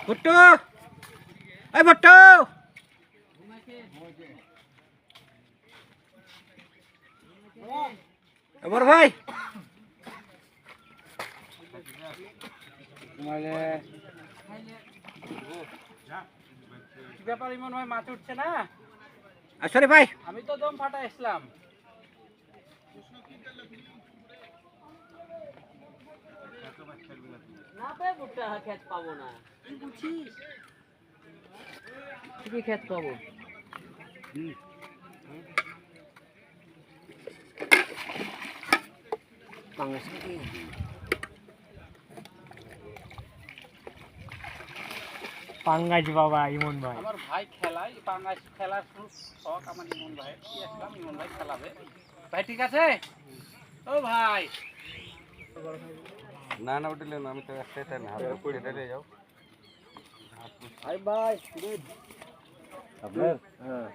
ভুট্টু এই ভুট্টু বড় ভাই কি ব্যাপার ইমন ভাই, মাছ উঠছে না? আসরে ভাই আমি তো দম ফাটা আসলাম। না বে বুট্টা খেত পাবো না, তুই বুঝছিস ঠিকই খেত পাবো। পাঙ্গাস বাবা ইমন ভাই। আমার ভাই খেলায় পাঙ্গাস খেলার খুব শখ আমার ইমন ভাই। কি আসলাম, ইমন ভাই খেলাবে। ভাই ঠিক আছে? ও ভাই না না উঠলে না, আমি তো একটাই টাইম হাতে পড়ে ধরে যাও। ভাই ভাই আপনার হ্যাঁ